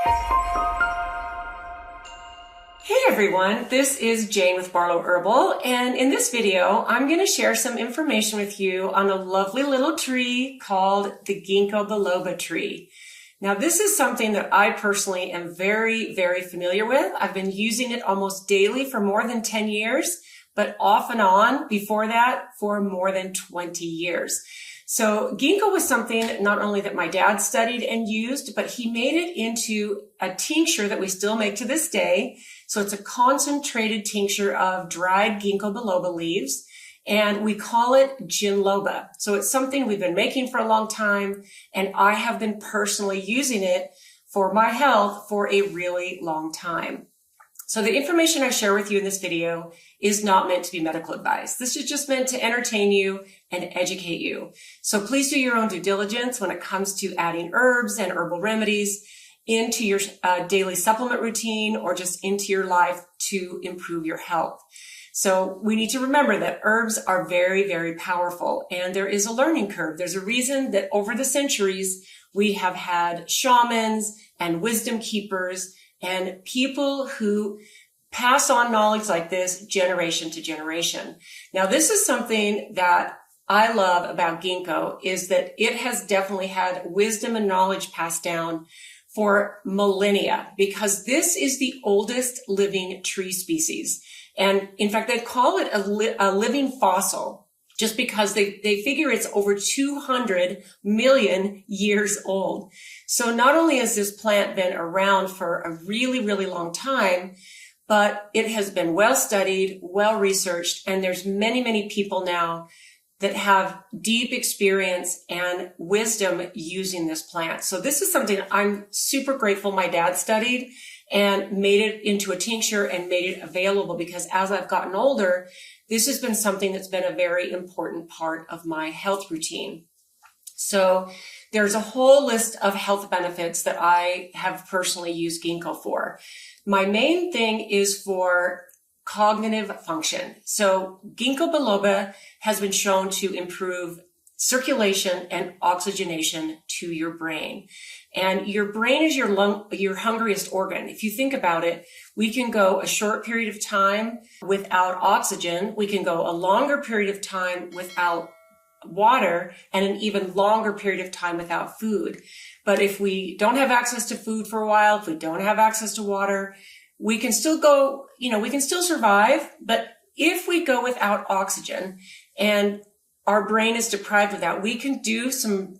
Hey everyone, this is Jane with Barlow Herbal, and in this video, I'm going to share some information with you on a lovely little tree called the Ginkgo biloba tree. Now, this is something that I personally am very, very familiar with. I've been using it almost daily for more than 10 years, but off and on before that for more than 20 years. So ginkgo was something not only that my dad studied and used, but he made it into a tincture that we still make to this day. So it's a concentrated tincture of dried ginkgo biloba leaves, and we call it biloba. So it's something we've been making for a long time, and I have been personally using it for my health for a really long time. So the information I share with you in this video is not meant to be medical advice. This is just meant to entertain you and educate you. So please do your own due diligence when it comes to adding herbs and herbal remedies into your daily supplement routine or just into your life to improve your health. So we need to remember that herbs are very, very powerful, and there is a learning curve. There's a reason that over the centuries, we have had shamans and wisdom keepers and people who pass on knowledge like this generation to generation. Now, this is something that I love about ginkgo, is that it has definitely had wisdom and knowledge passed down for millennia, because this is the oldest living tree species. And in fact, they call it a living fossil just because they figure it's over 200 million years old. So not only has this plant been around for a really, really long time, but it has been well studied, well researched, and there's many, many people now that have deep experience and wisdom using this plant. So this is something I'm super grateful my dad studied and made it into a tincture and made it available, because as I've gotten older, this has been something that's been a very important part of my health routine. So there's a whole list of health benefits that I have personally used ginkgo for. My main thing is for cognitive function. So ginkgo biloba has been shown to improve circulation and oxygenation to your brain. And your brain is your hungriest organ. If you think about it, we can go a short period of time without oxygen. We can go a longer period of time without water, and an even longer period of time without food. But if we don't have access to food for a while, if we don't have access to water, we can still go, we can still survive. But if we go without oxygen and our brain is deprived of that, we can do some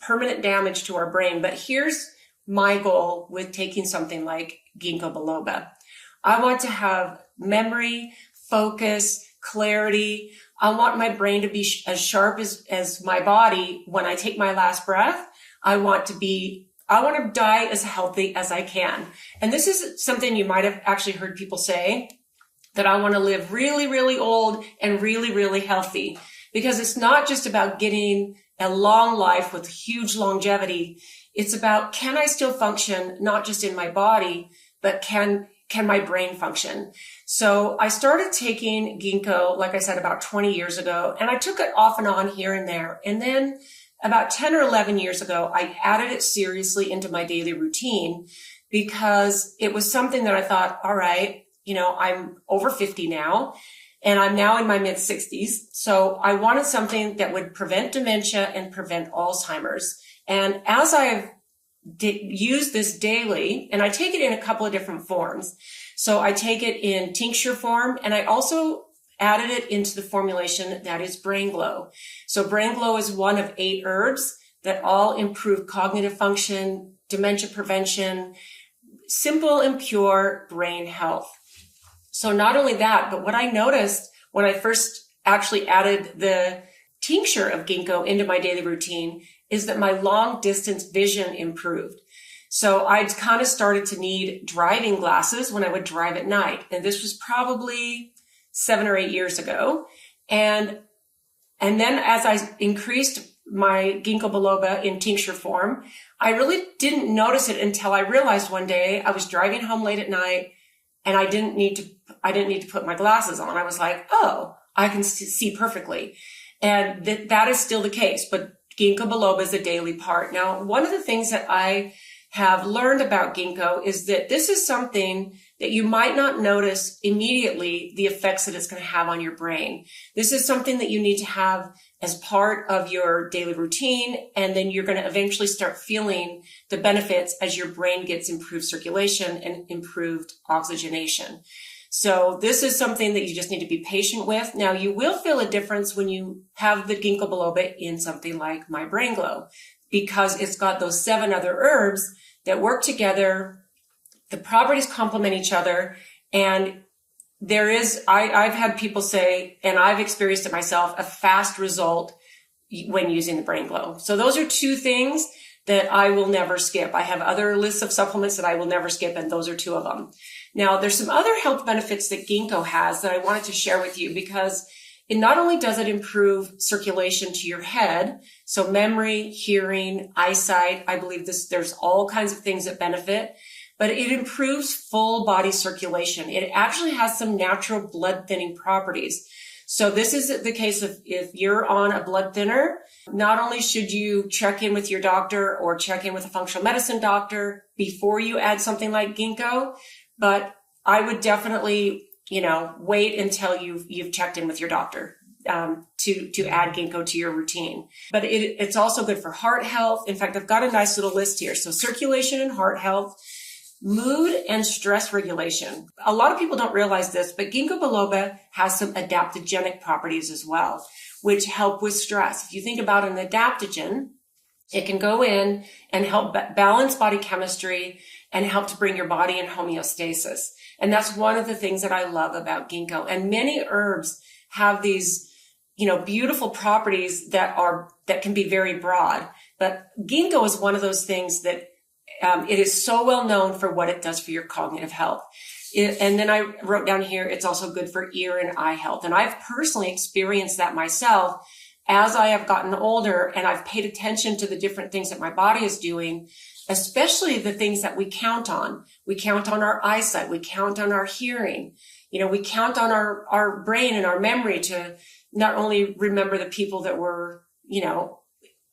permanent damage to our brain. But here's my goal with taking something like ginkgo biloba. I want to have memory, focus, clarity. I want my brain to be as sharp as my body when I take my last breath. I want to die as healthy as I can. And this is something you might have actually heard people say, that I want to live really, really old and really, really healthy. Because it's not just about getting a long life with huge longevity. It's about, can I still function, not just in my body, but can my brain function? So I started taking ginkgo, like I said, about 20 years ago, and I took it off and on here and there. And then about 10 or 11 years ago, I added it seriously into my daily routine, because it was something that I thought, all right, I'm over 50 now, and I'm now in my mid 60s. So I wanted something that would prevent dementia and prevent Alzheimer's. And as I've used this daily, and I take it in a couple of different forms. So I take it in tincture form, and I also added it into the formulation that is Brain Glow. So Brain Glow is one of 8 herbs that all improve cognitive function, dementia prevention, simple and pure brain health. So not only that, but what I noticed when I first actually added the tincture of ginkgo into my daily routine is that my long distance vision improved. So I'd kind of started to need driving glasses when I would drive at night. And this was probably 7 or 8 years ago. And then as I increased my ginkgo biloba in tincture form, I really didn't notice it until I realized one day I was driving home late at night and I didn't need to put my glasses on. I was like, oh, I can see perfectly. And that is still the case, but ginkgo biloba is a daily part. Now, one of the things that I have learned about ginkgo is that this is something that you might not notice immediately the effects that it's going to have on your brain. This is something that you need to have as part of your daily routine, and then you're going to eventually start feeling the benefits as your brain gets improved circulation and improved oxygenation. So this is something that you just need to be patient with. Now, you will feel a difference when you have the ginkgo biloba in something like My Brain Glow, because it's got those 7 other herbs that work together. The properties complement each other. And there is, I've had people say, and I've experienced it myself, a fast result when using the Brain Glow. So those are 2 things that I will never skip. I have other lists of supplements that I will never skip, and those are 2 of them. Now, there's some other health benefits that ginkgo has that I wanted to share with you, because it not only does it improve circulation to your head, so memory, hearing, eyesight, I believe there's all kinds of things that benefit, but it improves full body circulation. It actually has some natural blood thinning properties. So this is the case of if you're on a blood thinner, not only should you check in with your doctor or check in with a functional medicine doctor before you add something like ginkgo, but I would definitely, wait until you've checked in with your doctor to add ginkgo to your routine. But it's also good for heart health. In fact, I've got a nice little list here. So circulation and heart health, mood and stress regulation. A lot of people don't realize this, but ginkgo biloba has some adaptogenic properties as well, which help with stress. If you think about an adaptogen, it can go in and help balance body chemistry and help to bring your body in homeostasis. And that's one of the things that I love about ginkgo. And many herbs have these, beautiful properties that can be very broad. But ginkgo is one of those things that it is so well known for what it does for your cognitive health. And then I wrote down here, it's also good for ear and eye health. And I've personally experienced that myself as I have gotten older, and I've paid attention to the different things that my body is doing, especially the things that we count on. We count on our eyesight. We count on our hearing. We count on our brain and our memory to not only remember the people that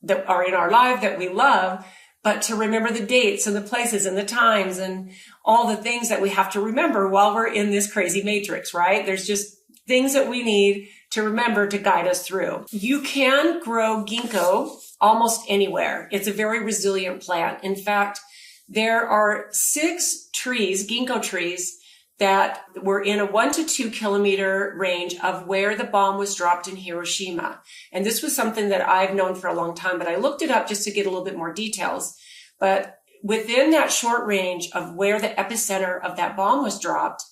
that are in our life that we love, but to remember the dates and the places and the times and all the things that we have to remember while we're in this crazy matrix, right? There's just things that we need to remember to guide us through. You can grow ginkgo almost anywhere. It's a very resilient plant. In fact, there are 6 trees, ginkgo trees, that were in a 1 to 2 kilometer range of where the bomb was dropped in Hiroshima. And this was something that I've known for a long time, but I looked it up just to get a little bit more details. But within that short range of where the epicenter of that bomb was dropped,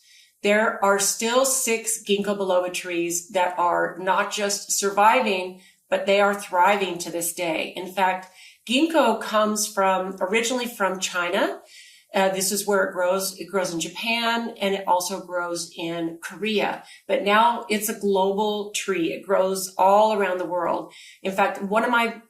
there are still 6 ginkgo biloba trees that are not just surviving, but they are thriving to this day. In fact, ginkgo comes originally from China. This is where it grows. It grows in Japan, and it also grows in Korea. But now it's a global tree. It grows all around the world. In fact, one of my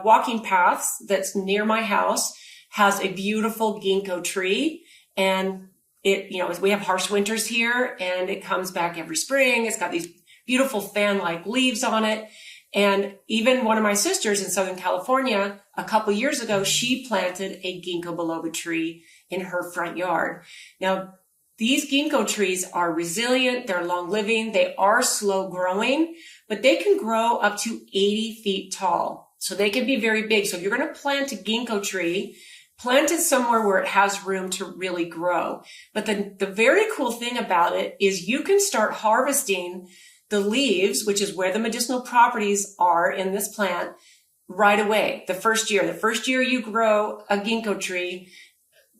walking paths that's near my house has a beautiful ginkgo tree, and we have harsh winters here, and it comes back every spring. It's got these beautiful fan-like leaves on it. And even one of my sisters in Southern California, a couple years ago, she planted a ginkgo biloba tree in her front yard. Now, these ginkgo trees are resilient. They're long living. They are slow growing, but they can grow up to 80 feet tall. So they can be very big. So if you're going to plant a ginkgo tree, plant it somewhere where it has room to really grow. But the very cool thing about it is you can start harvesting the leaves, which is where the medicinal properties are in this plant, right away. The first year you grow a ginkgo tree,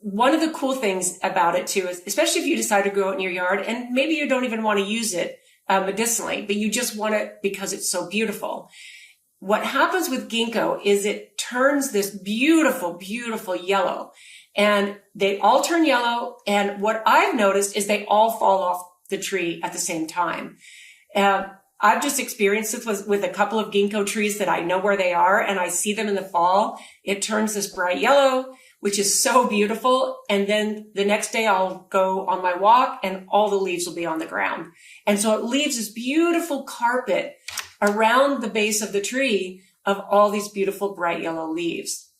one of the cool things about it too is, especially if you decide to grow it in your yard, and maybe you don't even want to use it medicinally, but you just want it because it's so beautiful. What happens with ginkgo is it turns this beautiful, beautiful yellow, and they all turn yellow. And what I've noticed is they all fall off the tree at the same time. I've just experienced this with a couple of ginkgo trees that I know where they are, and I see them in the fall. It turns this bright yellow, which is so beautiful. And then the next day I'll go on my walk and all the leaves will be on the ground. And so it leaves this beautiful carpet around the base of the tree of all these beautiful bright yellow leaves.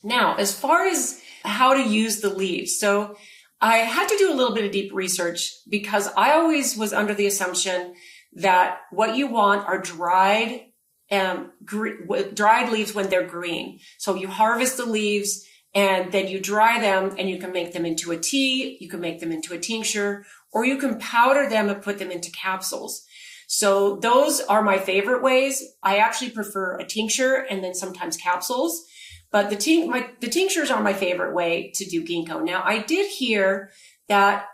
Now, as far as how to use the leaves, so I had to do a little bit of deep research because I always was under the assumption that what you want are dried leaves when they're green. So you harvest the leaves and then you dry them and you can make them into a tea, you can make them into a tincture, or you can powder them and put them into capsules. So those are my favorite ways. I actually prefer a tincture and then sometimes capsules. But the tinctures are my favorite way to do ginkgo. Now, I did hear that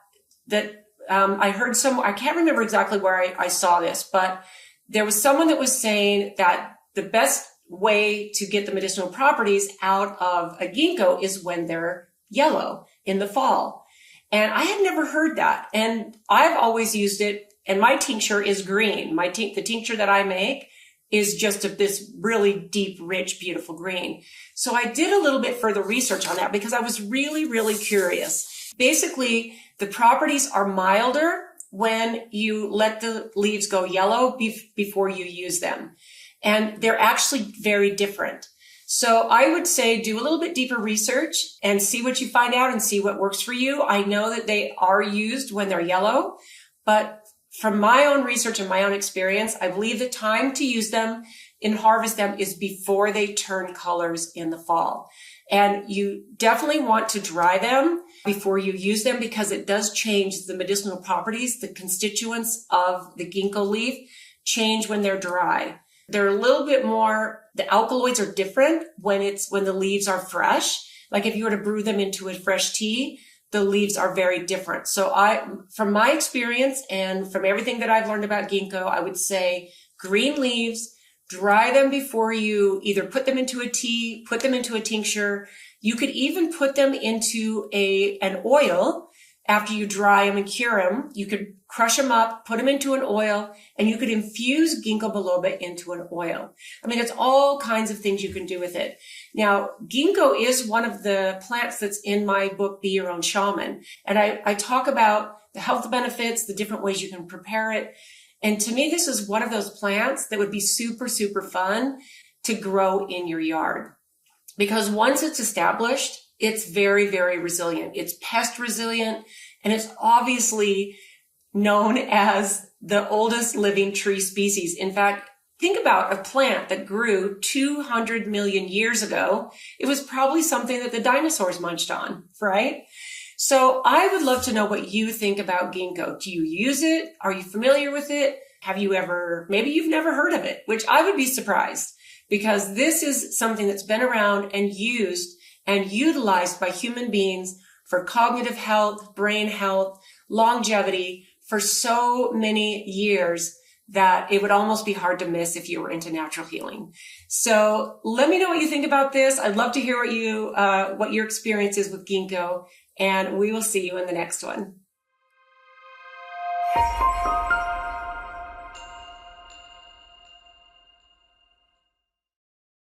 I heard I can't remember exactly where I saw this, but there was someone that was saying that the best way to get the medicinal properties out of a ginkgo is when they're yellow in the fall. And I had never heard that. And I've always used it, and my tincture is green. The tincture that I make is just this really deep, rich, beautiful green. So I did a little bit further research on that because I was really, really curious. Basically, the properties are milder when you let the leaves go yellow before you use them. And they're actually very different. So I would say do a little bit deeper research and see what you find out and see what works for you. I know that they are used when they're yellow, but from my own research and my own experience, I believe the time to use them and harvest them is before they turn colors in the fall. And you definitely want to dry them before you use them because it does change the medicinal properties. The constituents of the ginkgo leaf change when they're dry. They're a little bit more, the alkaloids are different when the leaves are fresh. Like if you were to brew them into a fresh tea, the leaves are very different. So from my experience and from everything that I've learned about ginkgo, I would say green leaves, dry them before you either put them into a tea, put them into a tincture. You could even put them into an oil after you dry them and cure them. You could crush them up, put them into an oil, and you could infuse ginkgo biloba into an oil. I mean, it's all kinds of things you can do with it. Now, ginkgo is one of the plants that's in my book, Be Your Own Shaman. And I talk about the health benefits, the different ways you can prepare it. And to me, this is one of those plants that would be super, super fun to grow in your yard. Because once it's established, it's very, very resilient. It's pest resilient, and it's obviously known as the oldest living tree species. In fact, think about a plant that grew 200 million years ago. It was probably something that the dinosaurs munched on, right? So I would love to know what you think about ginkgo. Do you use it? Are you familiar with it? Maybe you've never heard of it, which I would be surprised because this is something that's been around and used and utilized by human beings for cognitive health, brain health, longevity for so many years that it would almost be hard to miss if you were into natural healing. So let me know what you think about this. I'd love to hear what your experience is with ginkgo, and we will see you in the next one.